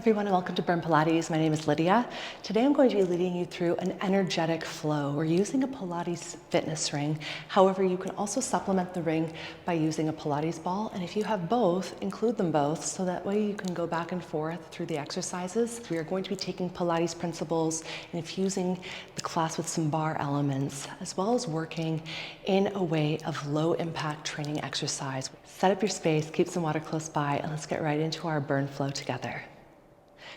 everyone and welcome to Burn Pilates. My name is Lydia. Today I'm going to be leading you through an energetic flow. We're using a Pilates fitness ring. However, you can also supplement the ring by using a Pilates ball. And if you have both, include them both so that way you can go back and forth through the exercises. We are going to be taking Pilates principles and infusing the class with some bar elements, as well as working in a way of low impact training exercise. Set up your space, keep some water close by, and let's get right into our burn flow together.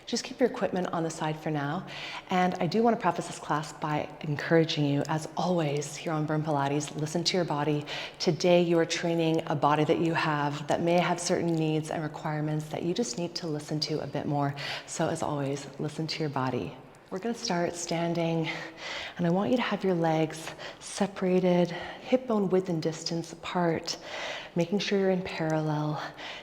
Just keep your equipment on the side for now. And I do want to preface this class by encouraging you, as always, here on Burn Pilates, listen to your body. Today you are training a body that you have that may have certain needs and requirements that you just need to listen to a bit more. So as always, listen to your body. We're going to start standing, and I want you to have your legs separated, hip bone width and distance apart, making sure you're in parallel,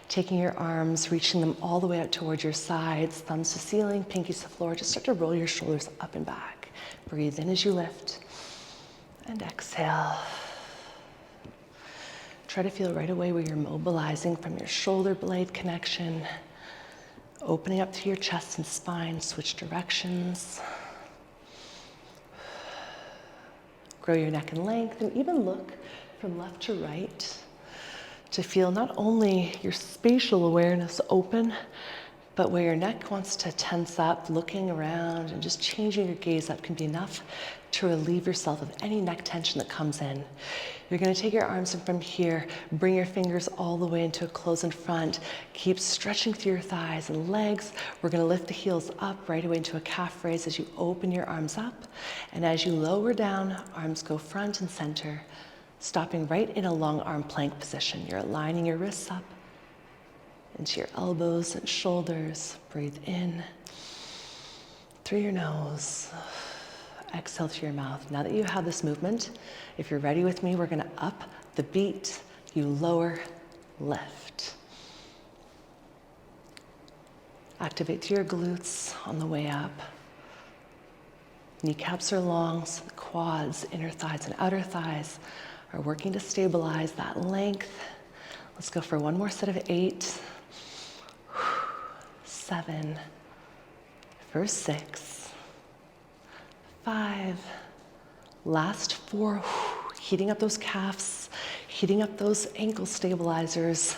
taking your arms, reaching them all the way out towards your sides, thumbs to ceiling, pinkies to floor. Just start to roll your shoulders up and back. Breathe in as you lift, and exhale. Try to feel right away where you're mobilizing from your shoulder blade connection, opening up to your chest and spine, switch directions. Grow your neck in length and even look from left to right to feel not only your spatial awareness open, but where your neck wants to tense up, looking around and just changing your gaze up can be enough to relieve yourself of any neck tension that comes in. You're going to take your arms in from here, bring your fingers all the way into a close in front. Keep stretching through your thighs and legs. We're going to lift the heels up right away into a calf raise as you open your arms up. And as you lower down, arms go front and center, stopping right in a long arm plank position. You're aligning your wrists up into your elbows and shoulders. Breathe in through your nose. Exhale through your mouth. Now that you have this movement, if you're ready with me, we're going to up the beat. You lower, lift. Activate through your glutes on the way up. Kneecaps are long, so the quads, inner thighs, and outer thighs are working to stabilize that length. Let's go for one more set of 8, 7, for 6, 5, last 4, heating up those calves, heating up those ankle stabilizers,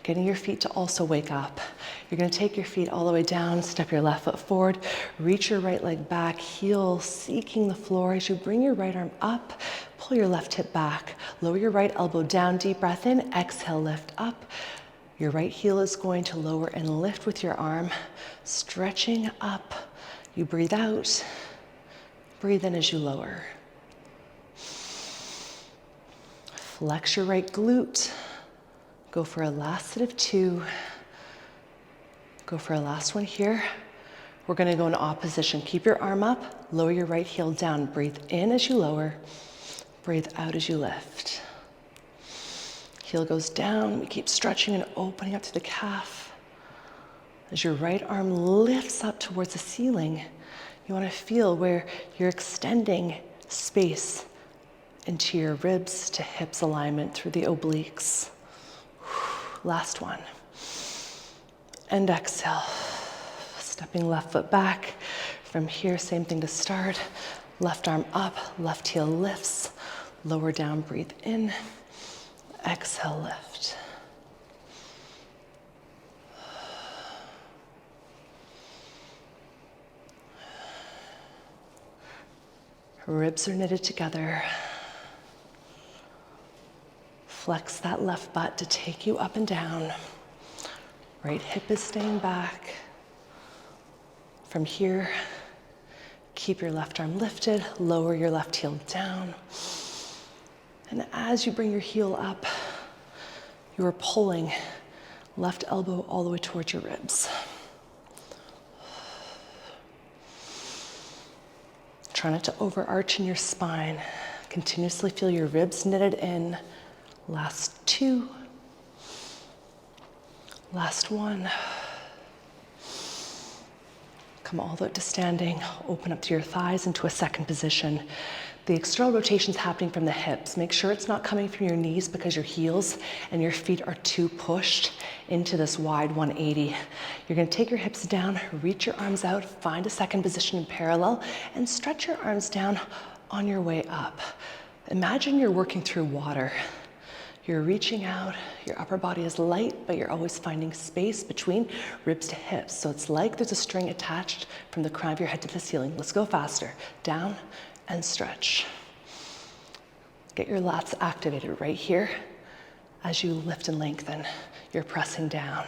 getting your feet to also wake up. You're going to take your feet all the way down, step your left foot forward, reach your right leg back, heel seeking the floor. As you bring your right arm up, pull your left hip back, lower your right elbow down, deep breath in, exhale, lift up. Your right heel is going to lower and lift with your arm, stretching up. You breathe out, breathe in as you lower. Flex your right glute. Go for a last set of 2. Go for a last one here. We're going to go in opposition. Keep your arm up, lower your right heel down. Breathe in as you lower, breathe out as you lift. Heel goes down. We keep stretching and opening up to the calf. As your right arm lifts up towards the ceiling, you want to feel where you're extending space into your ribs to hips alignment through the obliques. Last one. And exhale. Stepping left foot back. From here, same thing to start. Left arm up, left heel lifts. Lower down, breathe in. Exhale, lift. Ribs are knitted together. Flex that left butt to take you up and down. Right hip is staying back. From here, keep your left arm lifted, lower your left heel down. And as you bring your heel up, you are pulling left elbow all the way towards your ribs. Try not to overarch in your spine. Continuously feel your ribs knitted in. Last 2. Last 1. Come all the way up to standing. Open up to your thighs into a second position. The external rotation's happening from the hips. Make sure it's not coming from your knees because your heels and your feet are too pushed into this wide 180. You're gonna take your hips down, reach your arms out, find a second position in parallel, and stretch your arms down on your way up. Imagine you're working through water. You're reaching out, your upper body is light, but you're always finding space between ribs to hips. So it's like there's a string attached from the crown of your head to the ceiling. Let's go faster. Down and stretch. Get your lats activated right here. As you lift and lengthen, you're pressing down.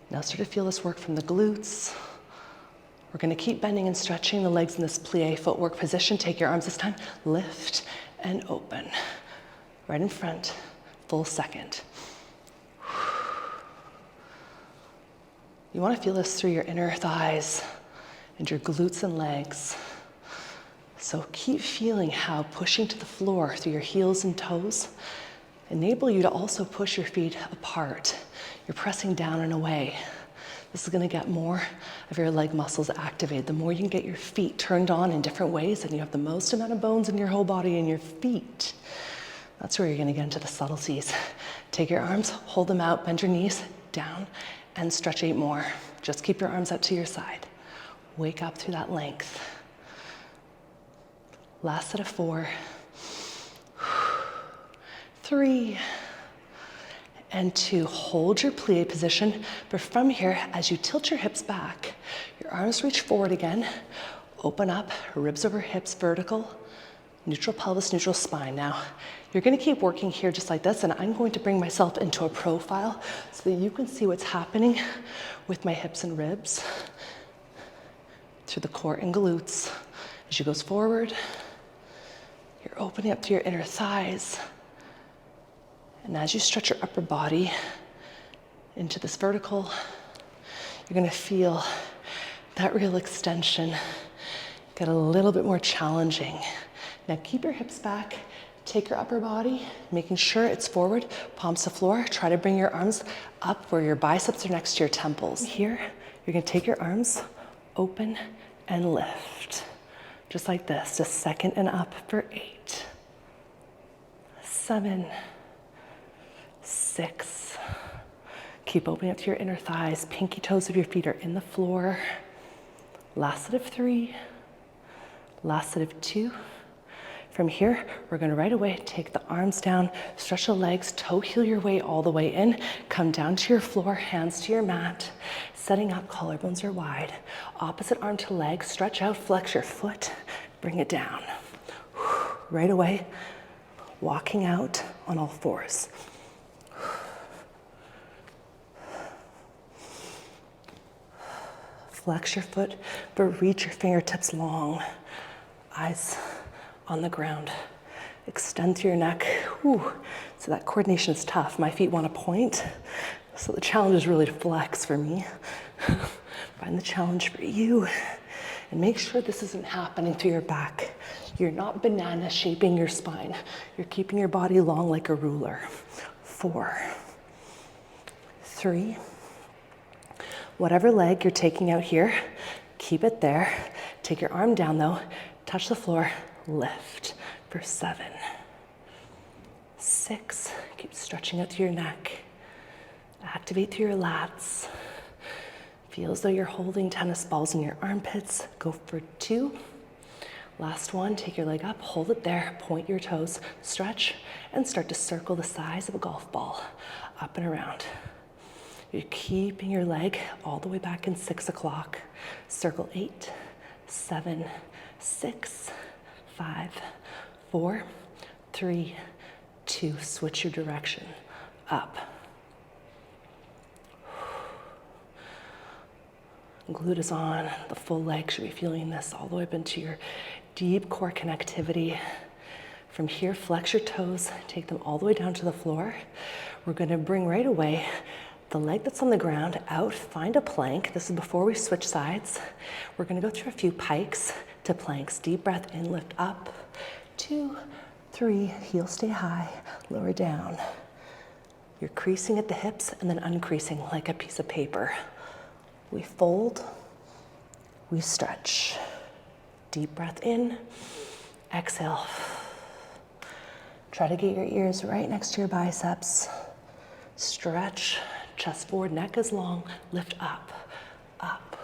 Now start to feel this work from the glutes. We're gonna keep bending and stretching the legs in this plié footwork position. Take your arms this time, lift and open. Right in front, full second. You wanna feel this through your inner thighs and your glutes and legs. So keep feeling how pushing to the floor through your heels and toes enable you to also push your feet apart. You're pressing down and away. This is gonna get more of your leg muscles activated. The more you can get your feet turned on in different ways, and you have the most amount of bones in your whole body in your feet. That's where you're gonna get into the subtleties. Take your arms, hold them out, bend your knees, down, and stretch 8 more. Just keep your arms out to your side. Wake up through that length. Last set of 4, 3, and 2. Hold your plié position, but from here, as you tilt your hips back, your arms reach forward again, open up, ribs over hips, vertical, neutral pelvis, neutral spine. Now, you're gonna keep working here just like this, and I'm going to bring myself into a profile so that you can see what's happening with my hips and ribs through the core and glutes. As you go forward, you're opening up to your inner thighs. And as you stretch your upper body into this vertical, you're gonna feel that real extension get a little bit more challenging. Now keep your hips back, take your upper body, making sure it's forward, palms to floor. Try to bring your arms up where your biceps are next to your temples. Here, you're gonna take your arms, open and lift. Just like this, just second and up for 8, 7, 6. Keep opening up to your inner thighs. Pinky toes of your feet are in the floor. Last set of 3, last set of 2. From here, we're gonna right away take the arms down, stretch the legs, toe heel your way all the way in, come down to your floor, hands to your mat, setting up, collarbones are wide. Opposite arm to leg, stretch out, flex your foot, bring it down. Right away, walking out on all 4s. Flex your foot, but reach your fingertips long. Eyes on the ground. Extend through your neck. Whew. So that coordination is tough. My feet want to point. So the challenge is really to flex for me. Find the challenge for you. And make sure this isn't happening through your back. You're not banana shaping your spine. You're keeping your body long like a ruler. 4, 3. Whatever leg you're taking out here, keep it there. Take your arm down though, touch the floor, lift for 7, 6. Keep stretching out to your neck. Activate through your lats. Feel as though you're holding tennis balls in your armpits. Go for 2. Last one, take your leg up, hold it there, point your toes, stretch, and start to circle the size of a golf ball, up and around. You're keeping your leg all the way back in 6 o'clock. Circle 8, 7, 6, 5, 4, 3, 2. Switch your direction, up. Glute is on, the full leg should be feeling this all the way up into your deep core connectivity. From here, flex your toes, take them all the way down to the floor. We're gonna bring right away the leg that's on the ground out, find a plank. This is before we switch sides. We're gonna go through a few pikes to planks. Deep breath in, lift up. 2, 3, heel stay high, lower down. You're creasing at the hips and then uncreasing like a piece of paper. We fold, we stretch. Deep breath in, exhale. Try to get your ears right next to your biceps. Stretch, chest forward, neck is long, lift up, up,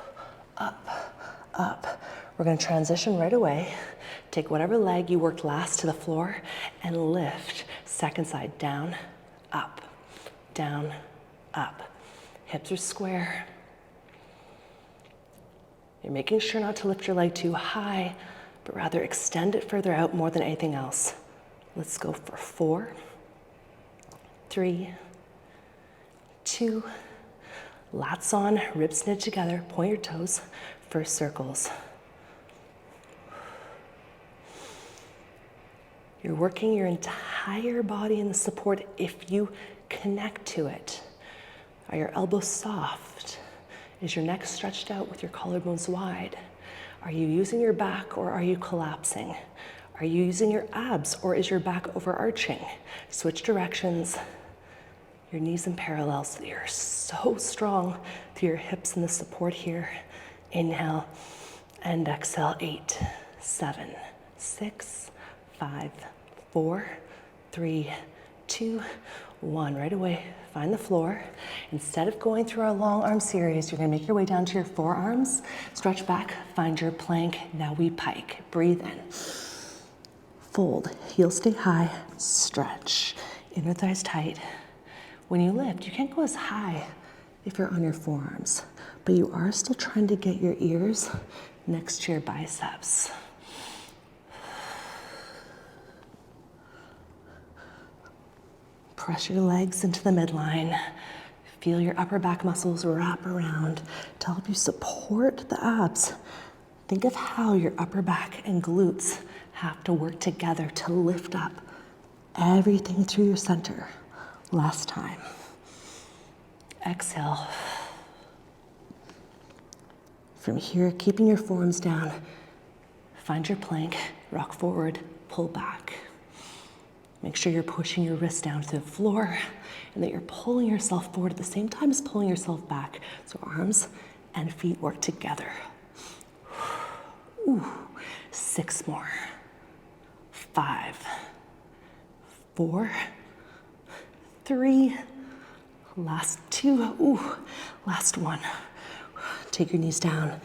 up, up. We're gonna transition right away. Take whatever leg you worked last to the floor and lift. Second side, down, up, up. Hips are square. You're making sure not to lift your leg too high, but rather extend it further out more than anything else. Let's go for 4, 3, 2, lats on, ribs knit together, point your toes for circles. You're working your entire body in the support if you connect to it. Are your elbows soft? Is your neck stretched out with your collarbones wide? Are you using your back or are you collapsing? Are you using your abs or is your back overarching? Switch directions. Your knees in parallel so you're so strong through your hips and the support here. Inhale and exhale. 8, 7, 6, 5, 4, 3, 2, 1. Right away, find the floor. Instead of going through our long arm series, you're gonna make your way down to your forearms, stretch back, find your plank. Now we pike. Breathe in. Fold, heels stay high, stretch. Inner thighs tight. When you lift, you can't go as high if you're on your forearms, but you are still trying to get your ears next to your biceps. Press your legs into the midline. Feel your upper back muscles wrap around to help you support the abs. Think of how your upper back and glutes have to work together to lift up everything through your center. Last time. Exhale. From here, keeping your forearms down, find your plank, rock forward, pull back. Make sure you're pushing your wrists down to the floor and that you're pulling yourself forward at the same time as pulling yourself back. So arms and feet work together. Ooh, 6 more. 5, 4, 3, last 2, ooh, last 1. Take your knees down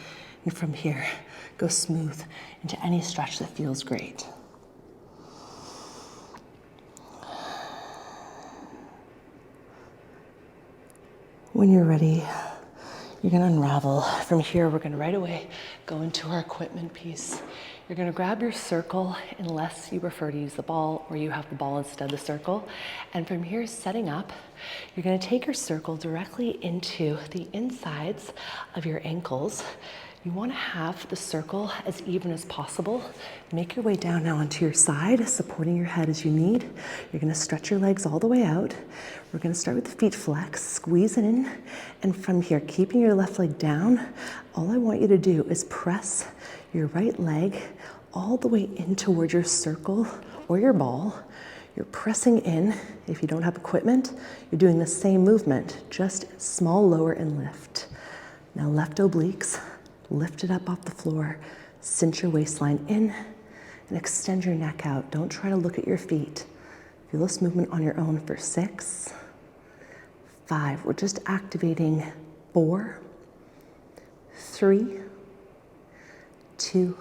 and from here, go smooth into any stretch that feels great. When you're ready, you're gonna unravel. From here, we're gonna right away go into our equipment piece. You're gonna grab your circle unless you prefer to use the ball or you have the ball instead of the circle. And from here, setting up, you're gonna take your circle directly into the insides of your ankles. You wanna have the circle as even as possible. Make your way down now onto your side, supporting your head as you need. You're gonna stretch your legs all the way out. We're gonna start with the feet flex, squeeze it in, and from here, keeping your left leg down, all I want you to do is press your right leg all the way in towards your circle or your ball. You're pressing in. If you don't have equipment, you're doing the same movement, just small lower and lift. Now left obliques, lift it up off the floor, cinch your waistline in, and extend your neck out. Don't try to look at your feet. Feel this movement on your own for 6, 5. We're just activating 4, 3, 2,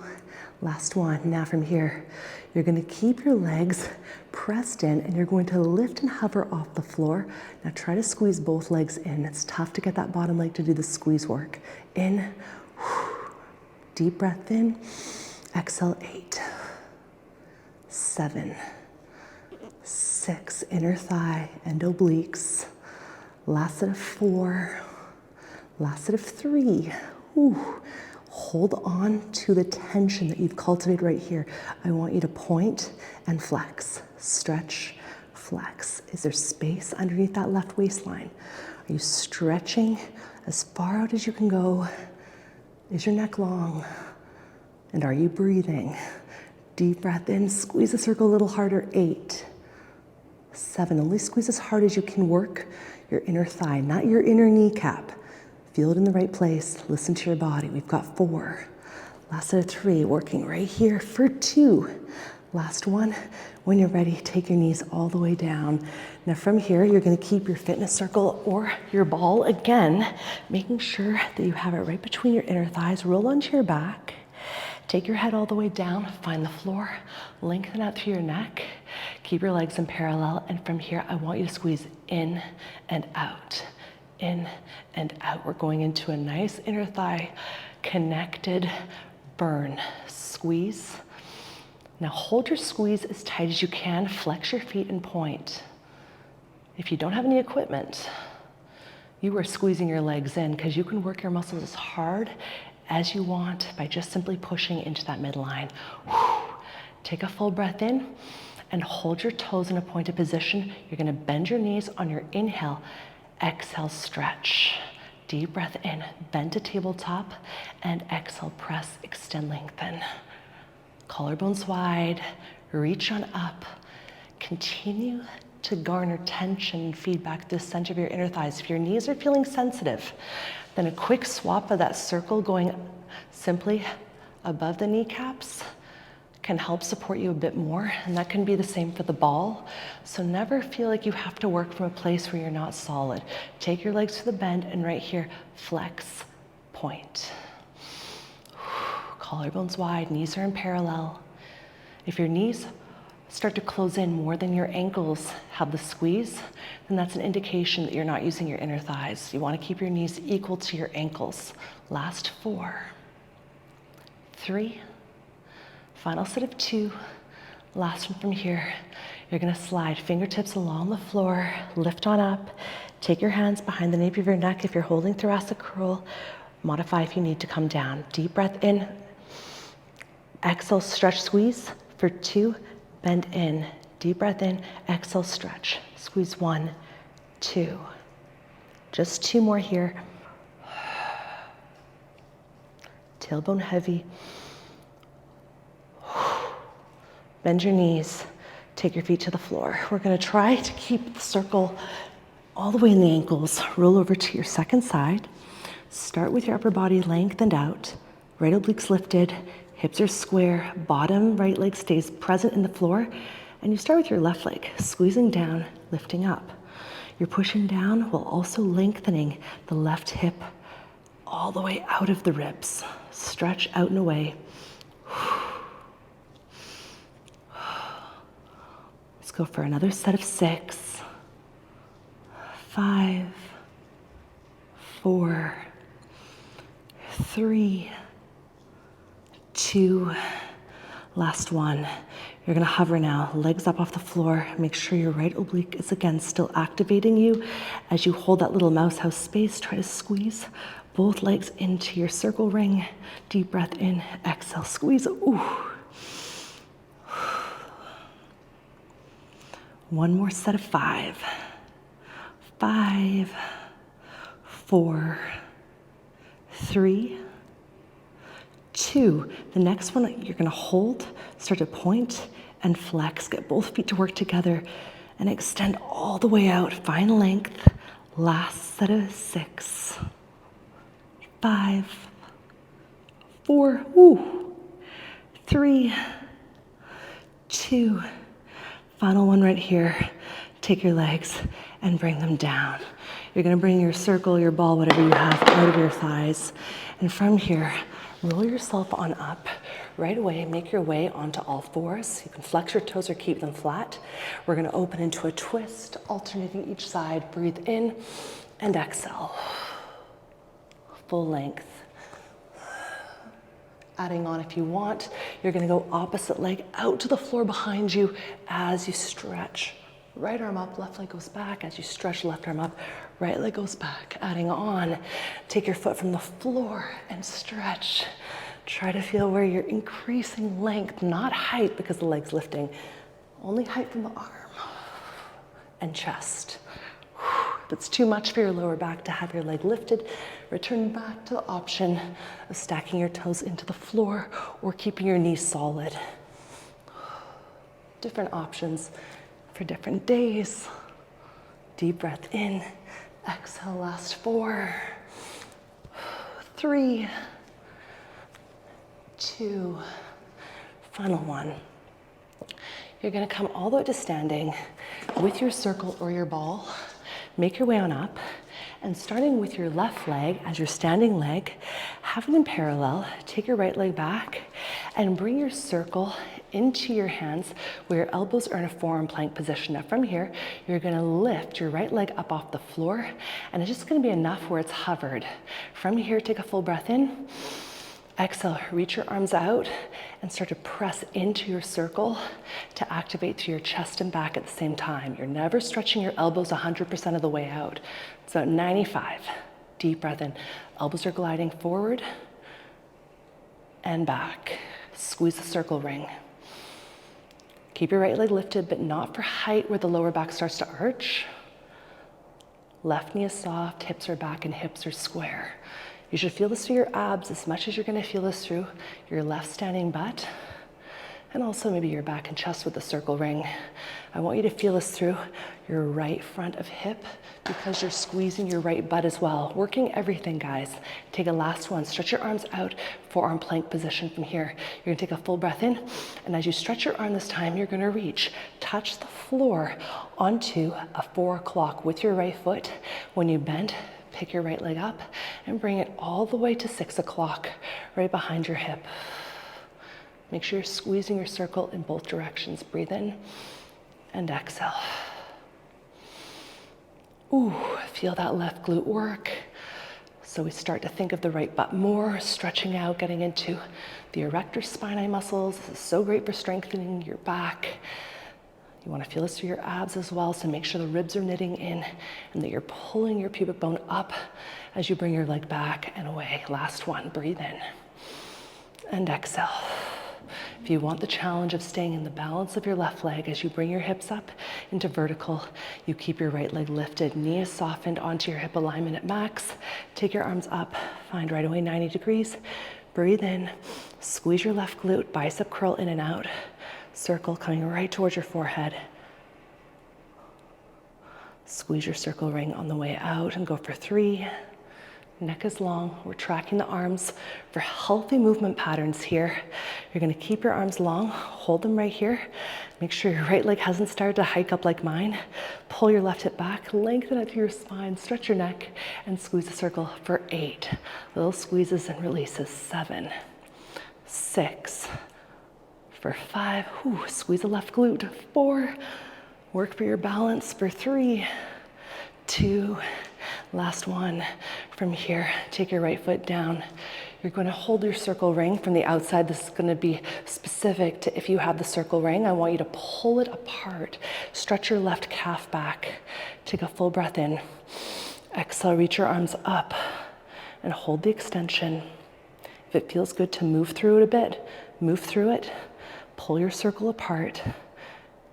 last 1. Now from here, you're gonna keep your legs pressed in and you're going to lift and hover off the floor. Now try to squeeze both legs in. It's tough to get that bottom leg to do the squeeze work. In, deep breath in, exhale. 8, 7, 6, inner thigh and obliques. Last set of 4, last set of 3. Ooh. Hold on to the tension that you've cultivated right here. I want you to point and flex, stretch, flex. Is there space underneath that left waistline? Are you stretching as far out as you can go? Is your neck long? And are you breathing? Deep breath in, squeeze the circle a little harder. 8, 7, only squeeze as hard as you can work your inner thigh, not your inner kneecap. Feel it in the right place. Listen to your body. We've got 4. Last set of 3, working right here for 2. Last one. When you're ready, take your knees all the way down. Now from here, you're gonna keep your fitness circle or your ball again, making sure that you have it right between your inner thighs. Roll onto your back. Take your head all the way down, find the floor, lengthen out through your neck, keep your legs in parallel, and from here, I want you to squeeze in and out, in and out. We're going into a nice inner thigh connected burn. Squeeze. Now hold your squeeze as tight as you can, flex your feet and point. If you don't have any equipment, you are squeezing your legs in because you can work your muscles as hard as you want by just simply pushing into that midline. Take a full breath in and hold your toes in a pointed position. You're gonna bend your knees on your inhale, exhale, stretch. Deep breath in, bend to tabletop, and exhale, press, extend, lengthen. Collarbones wide, reach on up. Continue to garner tension and feedback to the center of your inner thighs. If your knees are feeling sensitive, then a quick swap of that circle going simply above the kneecaps can help support you a bit more, and that can be the same for the ball. So never feel like you have to work from a place where you're not solid. Take your legs to the bend, and right here, flex, point. Collarbones wide, knees are in parallel. If your knees start to close in more than your ankles have the squeeze, then that's an indication that you're not using your inner thighs. You want to keep your knees equal to your ankles. Last 4, 3, final set of 2, last one from here. You're gonna slide fingertips along the floor, lift on up, take your hands behind the nape of your neck if you're holding thoracic curl, modify if you need to come down. Deep breath in, exhale, stretch, squeeze for 2, bend in. Deep breath in, exhale, stretch. Squeeze 1, 2. Just 2 more here. Tailbone heavy. Bend your knees. Take your feet to the floor. We're gonna try to keep the circle all the way in the ankles. Roll over to your second side. Start with your upper body lengthened out. Right obliques lifted. Hips are square, bottom right leg stays present in the floor, and you start with your left leg, squeezing down, lifting up. You're pushing down while also lengthening the left hip all the way out of the ribs. Stretch out and away. Let's go for another set of 6, 5, 4, 3, 2, last one. You're gonna hover now, legs up off the floor. Make sure your right oblique is again still activating you. As you hold that little mouse house space, try to squeeze both legs into your circle ring. Deep breath in, exhale, squeeze. Ooh. One more set of 5. 5, 4, 3, 2. The next one, you're gonna hold, start to point and flex. Get both feet to work together and extend all the way out. Find length. Last set of 6, 5, 4, 3, 2. Final one right here. Take your legs and bring them down. You're gonna bring your circle, your ball, whatever you have, out of your thighs. And from here, roll yourself on up. Right away, make your way onto all 4s. You can flex your toes or keep them flat. We're gonna open into a twist, alternating each side. Breathe in and exhale. Full length. Adding on if you want. You're gonna go opposite leg out to the floor behind you as you stretch. Right arm up, left leg goes back. As you stretch, left arm up, right leg goes back. Adding on, take your foot from the floor and stretch. Try to feel where you're increasing length, not height because the leg's lifting, only height from the arm and chest. If it's too much for your lower back to have your leg lifted, return back to the option of stacking your toes into the floor or keeping your knees solid. Different options for different days. Deep breath in, exhale, last 4, 3, 2, final one. You're gonna come all the way to standing with your circle or your ball. Make your way on up, and starting with your left leg as your standing leg, have it in parallel, take your right leg back, and bring your circle into your hands where your elbows are in a forearm plank position. Now from here, you're gonna lift your right leg up off the floor, and it's just gonna be enough where it's hovered. From here, take a full breath in. Exhale, reach your arms out and start to press into your circle to activate through your chest and back at the same time. You're never stretching your elbows 100% of the way out. So 95, deep breath in. Elbows are gliding forward and back. Squeeze the circle ring. Keep your right leg lifted, but not for height where the lower back starts to arch. Left knee is soft, hips are back, and hips are square. You should feel this through your abs as much as you're gonna feel this through your left standing butt, and also maybe your back and chest with the circle ring. I want you to feel this through your right front of hip because you're squeezing your right butt as well. Working everything, guys. Take a last one. Stretch your arms out, forearm plank position from here. You're gonna take a full breath in, and as you stretch your arm this time, you're gonna reach, touch the floor onto a 4 o'clock with your right foot. When you bend, pick your right leg up and bring it all the way to 6 o'clock, right behind your hip. Make sure you're squeezing your circle in both directions. Breathe in and exhale. Ooh, feel that left glute work. So we start to think of the right butt more, stretching out, getting into the erector spinae muscles. This is so great for strengthening your back. You want to feel this through your abs as well, so make sure the ribs are knitting in and that you're pulling your pubic bone up as you bring your leg back and away. Last one, breathe in and exhale. If you want the challenge of staying in the balance of your left leg as you bring your hips up into vertical, you keep your right leg lifted, knee is softened onto your hip alignment at max. Take your arms up, find right away 90 degrees. Breathe in, squeeze your left glute, bicep curl in and out. Circle coming right towards your forehead. Squeeze your circle ring on the way out and go for 3. Neck is long. We're tracking the arms for healthy movement patterns here. You're gonna keep your arms long, hold them right here. Make sure your right leg hasn't started to hike up like mine. Pull your left hip back, lengthen it through your spine, stretch your neck, and squeeze the circle for 8. Little squeezes and releases. 7, 6, for 5, squeeze the left glute. 4, work for your balance for 3, 2, last one. From here, take your right foot down. You're going to hold your circle ring from the outside. This is going to be specific to if you have the circle ring. I want you to pull it apart. Stretch your left calf back. Take a full breath in. Exhale, reach your arms up and hold the extension. If it feels good to move through it a bit, move through it. Pull your circle apart.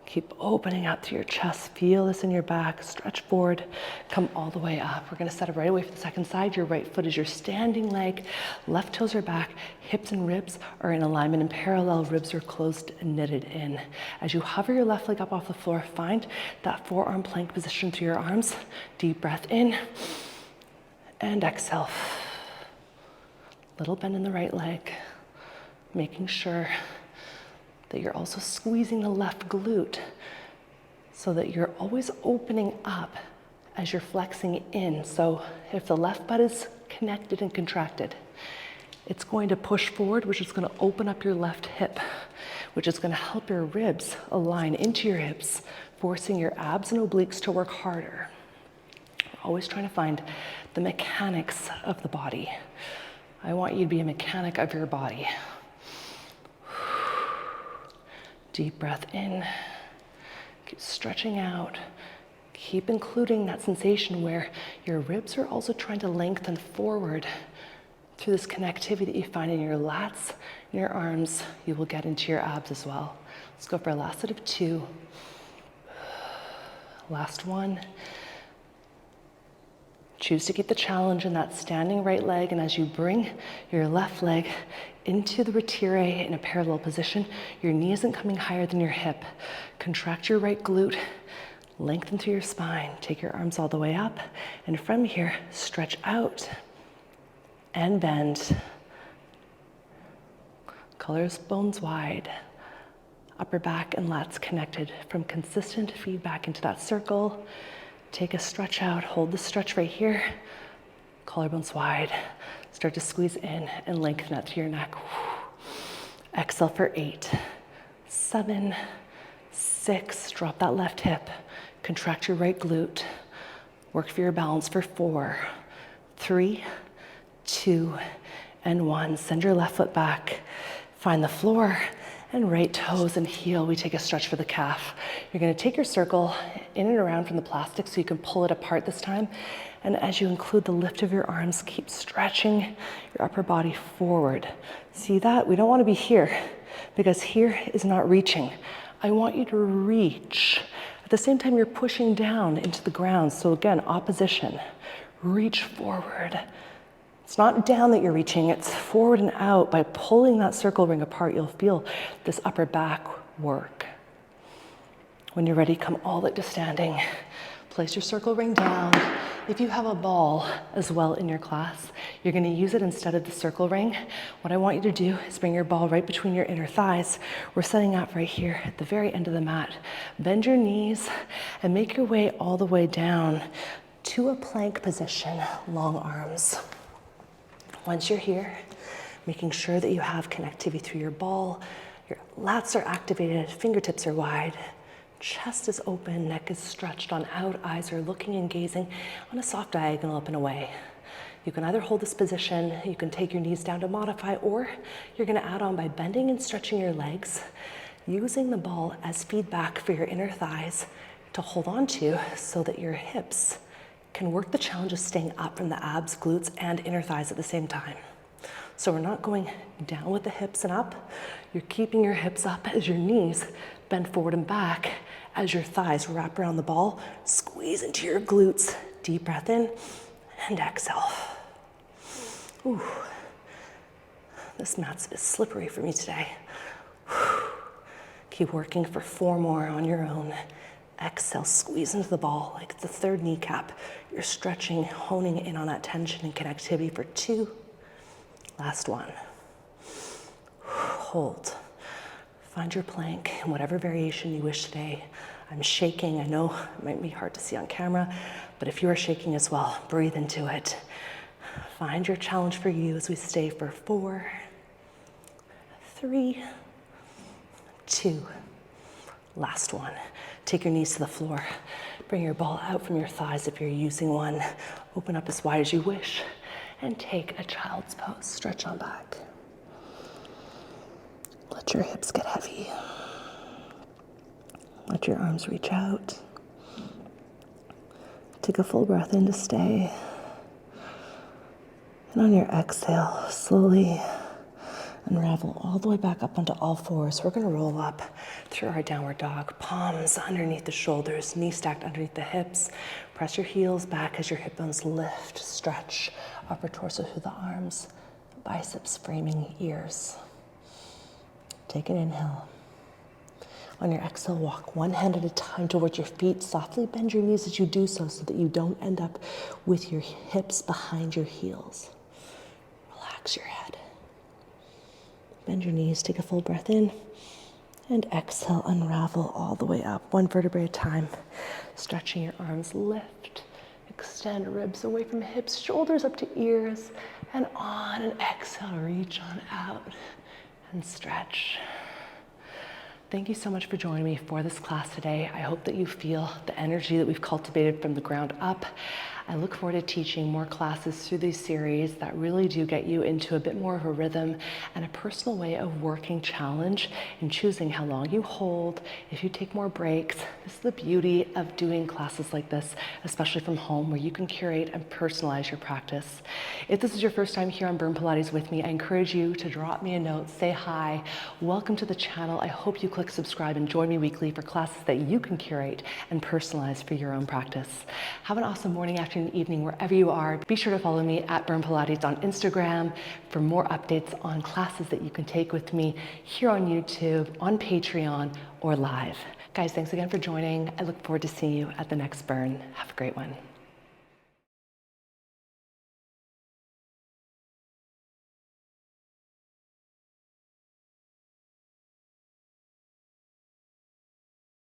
Keep opening up to your chest. Feel this in your back. Stretch forward. Come all the way up. We're going to set it right away for the second side. Your right foot is your standing leg. Left toes are back. Hips and ribs are in alignment and parallel. Ribs are closed and knitted in. As you hover your left leg up off the floor, find that forearm plank position through your arms. Deep breath in and exhale. Little bend in the right leg. Making sure that you're also squeezing the left glute so that you're always opening up as you're flexing in. So if the left butt is connected and contracted, it's going to push forward, which is going to open up your left hip, which is going to help your ribs align into your hips, forcing your abs and obliques to work harder. We're always trying to find the mechanics of the body. I want you to be a mechanic of your body. Deep breath in, keep stretching out, keep including that sensation where your ribs are also trying to lengthen forward through this connectivity that you find in your lats and your arms. You will get into your abs as well. Let's go for a last set of 2. Last one. Choose to keep the challenge in that standing right leg, and as you bring your left leg into the retire in a parallel position, your knee isn't coming higher than your hip. Contract your right glute, lengthen through your spine, take your arms all the way up, and from here, stretch out and bend. Collarbones wide. Upper back and lats connected from consistent feedback into that circle. Take a stretch out, hold the stretch right here. Collarbones wide. Start to squeeze in and lengthen that to your neck. Exhale for 8, 7, 6, drop that left hip. Contract your right glute. Work for your balance for 4, 3, 2, and 1. Send your left foot back. Find the floor and right toes and heel. We take a stretch for the calf. You're gonna take your circle in and around from the plastic so you can pull it apart this time. And as you include the lift of your arms, keep stretching your upper body forward. See that? We don't wanna be here because here is not reaching. I want you to reach. At the same time, you're pushing down into the ground. So again, opposition. Reach forward. It's not down that you're reaching, it's forward and out. By pulling that circle ring apart, you'll feel this upper back work. When you're ready, come all the way to standing. Place your circle ring down. If you have a ball as well in your class, you're gonna use it instead of the circle ring. What I want you to do is bring your ball right between your inner thighs. We're setting up right here at the very end of the mat. Bend your knees and make your way all the way down to a plank position, long arms. Once you're here, making sure that you have connectivity through your ball, your lats are activated, fingertips are wide, chest is open, neck is stretched on out, eyes are looking and gazing on a soft diagonal up and away. You can either hold this position, you can take your knees down to modify, or you're gonna add on by bending and stretching your legs, using the ball as feedback for your inner thighs to hold on to so that your hips can work the challenge of staying up from the abs, glutes, and inner thighs at the same time. So we're not going down with the hips and up. You're keeping your hips up as your knees bend forward and back, as your thighs wrap around the ball, squeeze into your glutes. Deep breath in and exhale. Ooh. This mat's a bit slippery for me today. Keep working for 4 more on your own. Exhale, squeeze into the ball like it's the third kneecap. You're stretching, honing in on that tension and connectivity for 2. Last one. Hold. Find your plank in whatever variation you wish today. I'm shaking. I know it might be hard to see on camera, but if you are shaking as well, breathe into it. Find your challenge for you as we stay for 4, 3, 2. Last one. Take your knees to the floor. Bring your ball out from your thighs if you're using one. Open up as wide as you wish and take a child's pose. Stretch on back. Let your hips get heavy. Let your arms reach out. Take a full breath in to stay. And on your exhale, slowly unravel all the way back up onto all fours. We're gonna roll up through our downward dog. Palms underneath the shoulders, knees stacked underneath the hips. Press your heels back as your hip bones lift, stretch, upper torso through the arms, biceps framing ears. Take an inhale. On your exhale, walk one hand at a time towards your feet. Softly bend your knees as you do so that you don't end up with your hips behind your heels. Relax your head. Bend your knees, take a full breath in, and exhale, unravel all the way up, one vertebrae at a time. Stretching your arms, lift, extend ribs away from hips, shoulders up to ears, and on, and exhale, reach on out, and stretch. Thank you so much for joining me for this class today. I hope that you feel the energy that we've cultivated from the ground up. I look forward to teaching more classes through these series that really do get you into a bit more of a rhythm and a personal way of working challenge and choosing how long you hold, if you take more breaks. This is the beauty of doing classes like this, especially from home, where you can curate and personalize your practice. If this is your first time here on Burn Pilates with me, I encourage you to drop me a note, say hi, welcome to the channel. I hope you click subscribe and join me weekly for classes that you can curate and personalize for your own practice. Have an awesome morning, afternoon, evening, wherever you are. Be sure to follow me at Burn Pilates on Instagram for more updates on classes that you can take with me here on YouTube, on Patreon, or live. Guys, thanks again for joining. I look forward to seeing you at the next Burn. Have a great one.